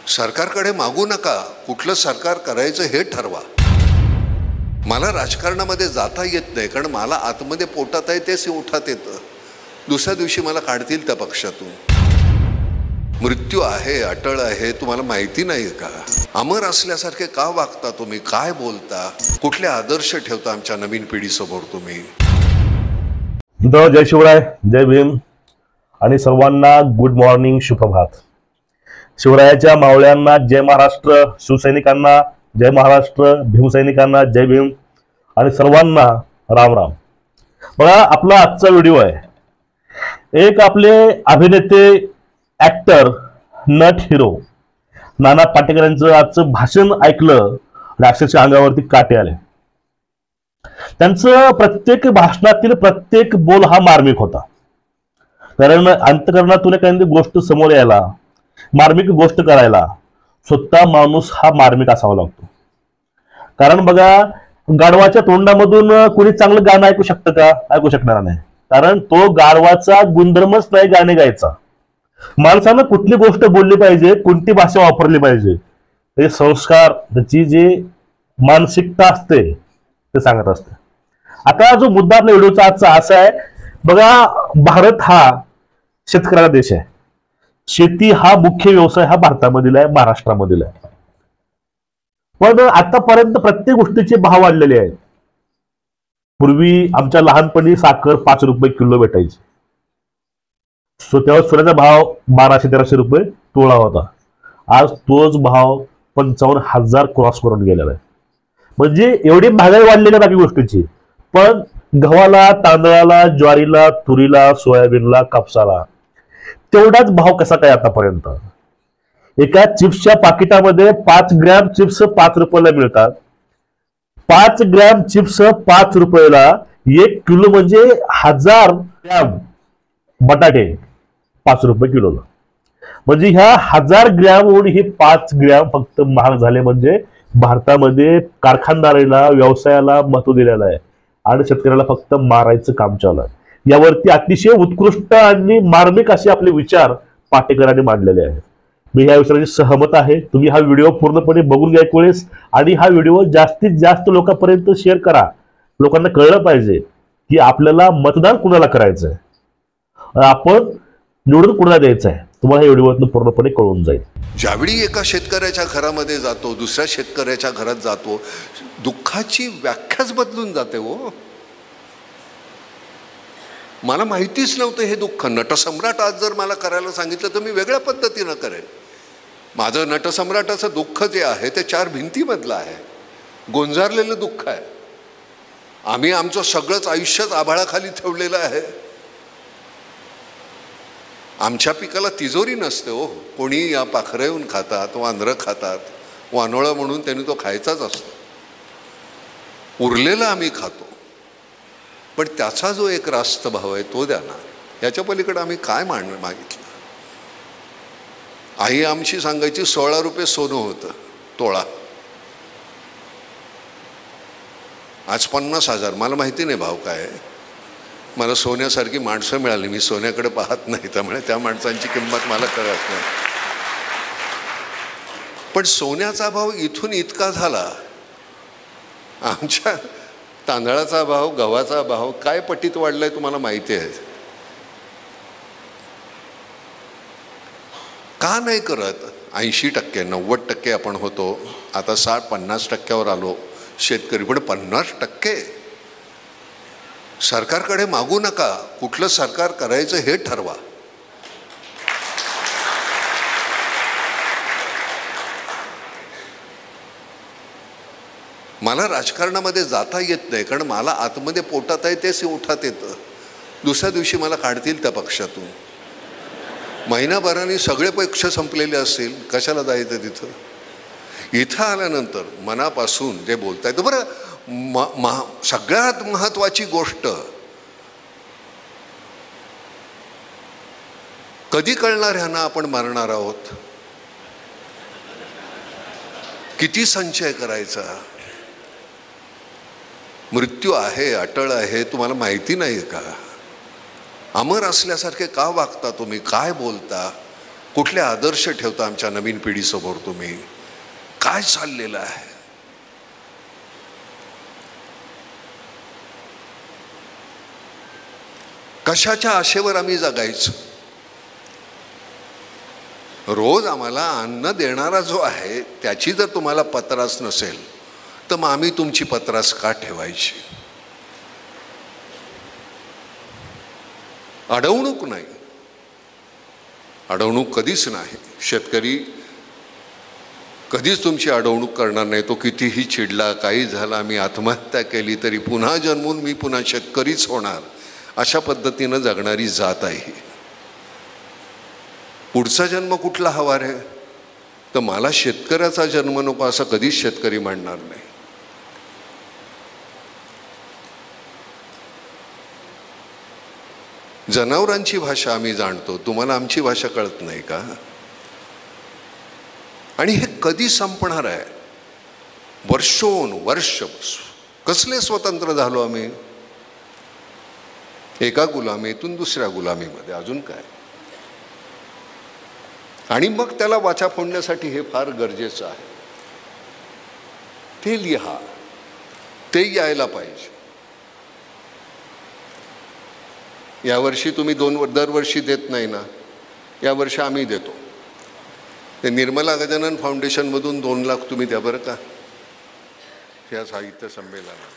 सरकारकडे मागू नका, कुठलं सरकार करायचं हे ठरवा। मला राजकारणामध्ये जाता येत नाही, कारण मला आतमध्ये पोटात आहे तेच ओठात येतं। दुसऱ्या दिवशी मला काढतील त्या पक्षातून। मृत्यू आहे, अटळ आहे, तुम्हाला माहिती नाही का? अमर असल्यासारखे का वागता तुम्ही? काय बोलता? कुठले आदर्श ठेवता आमच्या नवीन पिढीसमोर तुम्ही? जय शिवराय, जय भीम आणि सर्वांना गुड मॉर्निंग, सुप्रभात। शिवरायाच्या मावळ्यांना जय महाराष्ट्र, शिवसैनिकांना जय महाराष्ट्र, भीमसैनिकांना जय भीम आणि सर्वांना राम राम। बघा, आपला आजचा व्हिडिओ आहे एक आपले अभिनेते, actor, nut, hero Nana Patekar यांचं आजचं भाषण ऐकलं आणि अक्षरशः अंगावरती काटे आले। त्यांचं प्रत्येक भाषणातील प्रत्येक बोल हा मार्मिक होता, कारण अंतःकरणातून एखादी गोष्ट समोर यायला, मार्मिक गोष्ट करायला स्वतः माणूस हा मार्मिक असावा लागतो। कारण बघा, गाढवाच्या तोंडामधून कोणी चांगलं गाणं ऐकू शकतं का? ऐकू शकणार नाही, कारण तो गाढवाचा गुणधर्मच नाही गाणे गायचा। माणसानं कुठली गोष्ट बोलली पाहिजे, कोणती भाषा वापरली पाहिजे, हे संस्कार, त्याची जी मानसिकता असते ते सांगत असते। आता जो मुद्दा आपल्या व्हिडिओचा आजचा असा आहे, बघा, भारत हा शेतकऱ्याचा देश आहे। शेती हा मुख्य व्यवसाय हा भारतामधील आहे, महाराष्ट्रामधील आहे। पण आतापर्यंत प्रत्येक गोष्टीचे भाव वाढलेले आहेत। पूर्वी आमच्या लहानपणी साखर 5 रुपये किलो भेटायची, तेव्हा सोन्याचा भाव 1200-1300 रुपये तोळा होता। आज तोच भाव 55,000 क्रॉस करून गेलेला आहे। म्हणजे एवढी महागाई वाढलेली बाकी गोष्टीची, पण गव्हाला, तांदळाला, ज्वारीला, तुरीला, सोयाबीनला, कापसाला तेवढाच भाव कसा काय आतापर्यंत? एका चिप्सच्या पाकिटामध्ये 5 ग्रॅम चिप्स 5 रुपयाला मिळतात। 5 ग्रॅम चिप्स 5 रुपयाला 1 किलो, म्हणजे 1000 ग्रॅम बटाटे 5 रुपये किलोला। म्हणजे ह्या 1000 ग्रॅम वरून हे 5 ग्रॅम फक्त महाग झाले। म्हणजे भारतामध्ये कारखानदारीला, व्यवसायाला महत्व दिलेलं आहे आणि शेतकऱ्याला फक्त मारायचं काम चालू आहे। यावरती अतिशय उत्कृष्ट आणि मार्मिक असे आपले विचार पाटेकरांनी मांडलेले आहेत। मी ह्या विचारांशी सहमत आहे। तुम्ही हा व्हिडिओ पूर्णपणे बघून घ्या एक वेळेस, आणि हा व्हिडिओ जास्तीत जास्त लोकांपर्यंत शेअर करा। लोकांना कळलं पाहिजे की आपल्याला मतदान कुणाला करायचंय, आपण निवडून कुणाला द्यायचं आहे। तुम्हाला या व्हिडिओतून पूर्णपणे कळून जाईल। ज्यावेळी एका शेतकऱ्याच्या घरामध्ये जातो, दुसऱ्या शेतकऱ्याच्या घरात जातो, दुःखाची व्याख्याच बदलून जाते हो। मला माहितीच नव्हतं हे दुःख। नटसम्राट आज जर मला करायला सांगितलं तर मी वेगळ्या पद्धतीनं करेन। माझं नटसम्राटाचं दुःख जे आहे ते 4 भिंतीमधलं आहे, गोंजारलेलं दुःख आहे। आम्ही आमचं सगळंच आयुष्यच आभाळाखाली ठेवलेलं आहे। आमच्या पिकाला तिजोरी नसते हो। कोणी या पाखरं येऊन खातात, वांद्रं खातात, वानोळा म्हणून त्यांनी तो खायचाच असतो। उरलेलं आम्ही खातो, पण त्याचा जो एक रास्त भाव आहे तो द्या ना। याच्या पलीकडे आम्ही काय मागितलं? आई आमची सांगायची 16 रुपये सोनं होतं तोळा, आज 50,000। मला माहिती नाही भाव काय आहे। मला सोन्यासारखी माणसं मिळाली, मी सोन्याकडे पाहत नाही, त्यामुळे त्या माणसांची किंमत मला कळत नाही। पण सोन्याचा भाव इथून इतका झाला, आमच्या तांदळाचा भाव, गव्हाचा भाव काय पटीत वाढलाय तुम्हाला माहिती आहे? का नाही करत? 80%, 90% आपण होतो, आता 60-50% आलो शेतकरी। पण 50% सरकारकडे मागू नका, कुठलं सरकार करायचं हे ठरवा। मला राजकारणामध्ये जाता येत नाही, कारण मला आतमध्ये पोटात आहे तेच ओठात येतं। दुसऱ्या दिवशी मला काढतील त्या पक्षातून। महिनाभराने सगळे पक्ष संपलेले असतील, कशाला जायचं तिथं? इथं आल्यानंतर मनापासून जे बोलता येतं। बरं, सगळ्यात महत्त्वाची गोष्ट कधी कळणार ह्यांना आपण मरणार आहोत? किती संचय करायचा? मृत्यू आहे, अटळ आहे, तुम्हाला माहिती नाही का? अमर असल्यासारखे का वागता तुम्ही? काय बोलता? कुठले आदर्श ठेवता आमच्या नवीन पिढीसमोर तुम्ही? काय चाललेलं आहे? कशाच्या आशेवर आम्ही जगायचं? रोज आम्हाला अन्न देणारा जो आहे त्याची जर तुम्हाला पत्रास नसेल तर मग आम्ही तुमची पत्रास का ठेवायची? अडवणूक नाही, अडवणूक कधीच नाही. शेतकरी कधीच तुमची अडवणूक करणार नाही. तो कितीही चिडला, काही झाला, मी आत्महत्या केली तरी पुन्हा जन्मून मी पुन्हा शेतकरीच होणार, अशा पद्धतीनं जगणारी जात आहे. पुढचा जन्म कुठला हवा रे? तर मला शेतकऱ्याचा जन्म नको असं कधीच शेतकरी म्हणणार नाही. जनावरांची भाषा आम्ही जाणतो, तुम्हाला आमची भाषा कळत नाही का? आणि हे कधी संपणार आहे? वर्ष कसले स्वतंत्र झालो आम्ही? एका गुलामीतून दुसऱ्या गुलामीमध्ये, अजून काय? आणि मग त्याला वाचा फोडण्यासाठी हे फार गरजेचं आहे. ते लिहा, ते यायला पाहिजे. यावर्षी तुम्ही दरवर्षी देत नाही ना, यावर्षी आम्ही देतो. ते निर्मला गजानन फाउंडेशनमधून 2 लाख तुम्ही द्या बरं का, या साहित्य संमेलनाला.